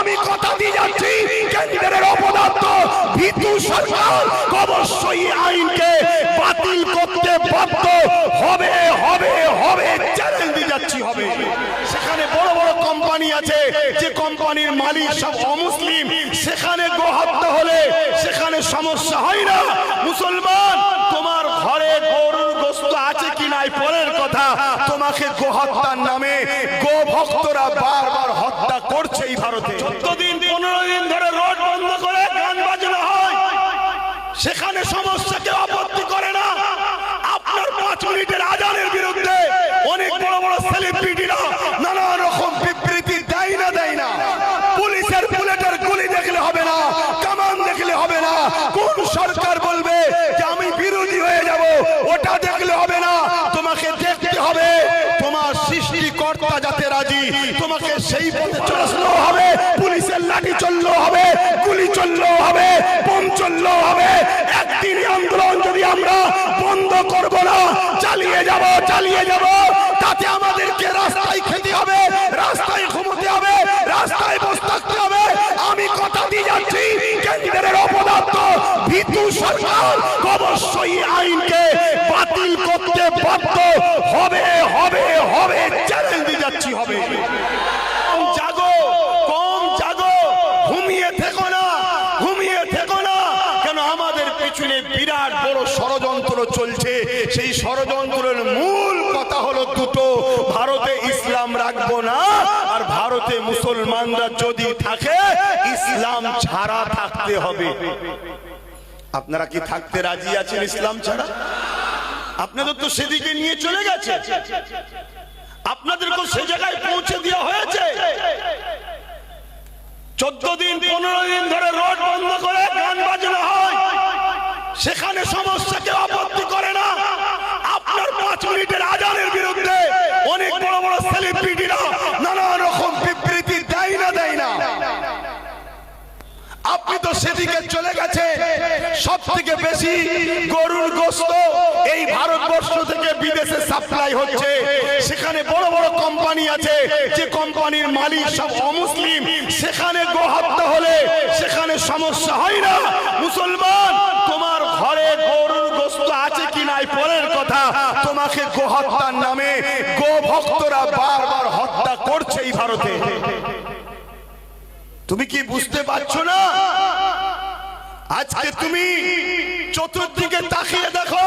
আমি কথা দিয়ে যাচ্ছি কেন্দ্রের অপদার্থ ভীতু সরকার অবশ্যই আইনকে বাতিল করতে বাধ্য হবে হবে হবে চ্যালেঞ্জ দিয়ে যাচ্ছি হবে। সেখানে বড় বড় কোম্পানি আছে যে কোম্পানির মালিক সব অমুসলিম, সেখানে গোহত্যা হলে সেখানে সমস্যা হয় না। মুসলমান তোমার ঘরে গরুর গোশত আছে কি নাই পরের কথা, তোমাকে গোহত্যার নামে গো ভক্তরা বারবার হত্যা করছে এই ভারতে। 14 দিন 15 দিন ধরে রোড বন্ধ করে গান বাজনা হয়, সেখানে সমস্যা কেউ আপত্তি করে না। আপনার 5 মিনিটের আজানের বিরুদ্ধে অনেক বড় বড় সেলিব্রিটিরা নানা রকম বিবৃতি দেয় না। পুলিশের বুলেটের গুলি দেখলে হবে না, কামান দেখলে হবে না, কোন সরকার বলবে যে আমি বিরোধী হয়ে যাব ওটা দেখলে হবে না। তোমাকে দেখতে হবে তোমার সৃষ্টিকর্তা যাতে রাজি, তোমাকে সেই পথে চললেও হবে, পুলিশের লাঠি চললেও হবে, গুলি চললেও হবে, বোম চললেও হবে। একদিনই আন্দোলন যদি আমরা বন্ধ করব না, চালিয়ে যাব, তাতে আমাদেরকে রাস্তায় খেতে হবে, রাস্তায় ঘুমোতে হবে, রাস্তায় বসে থাকতে হবে। আমি কথা দিয়ে যাচ্ছি কেন্দ্রের অপদার্থ ভীতু সরকার অবশ্যই আইনকে বাতিল করতে বাধ্য হবে হবে হবে চ্যালেঞ্জ দিয়ে যাচ্ছি হবে। জাগো, ঘুমিয়ে থেকো না, কেন আমাদের পিছনে বিরাট বড় ষড়যন্ত্র চলছে। সেই ষড়যন্ত্রের মূল কথা হলো দুটো, ভারতে ইসলাম রাখবো না, আর ভারতে মুসলমানরা যদি থাকে ইসলাম ছাড়া থাকতে হবে। আপনারা কি থাকতে রাজি আছেন ইসলাম ছাড়া? আপনাদের তো সেদিকে নিয়ে চলে গেছে, আপনাদেরকে সে জায়গায় পৌঁছে দেওয়া হয়েছে। 14 দিন 15 দিন ধরে রোড বন্ধ করে গান বাজনা হয়, সেখানে সমস্যা কেউ আপত্তি করে না। আপনার 5 মিনিটের আজানের বিরুদ্ধে অনেক বড় বড় সেলিব্রিটিরা নানা রকম বিবৃতি দেয় না। আপনি তো সেদিকে চলে গেছে। সব থেকে বেশি গরুর গোশত এই ভারতবর্ষ থেকে বিদেশে সাপ্লাই হচ্ছে, সেখানে বড় বড় কোম্পানি আছে যে কোম্পানির মালিক সব অমুসলিম, সেখানে গোহত্যা হলে সেখানে সমস্যা হয় না। মুসলমান তোমার ঘরে গরুর গোশত আছে কি নাই পরের কথা, তোমাকে গোহত্যার নামে গো ভক্তরা বারবার হত্যা করছে এই ভারতে। তুমি কি বুঝতে পারছো না? আজকে তুমি চতুর্দিকে তাকিয়ে দেখো,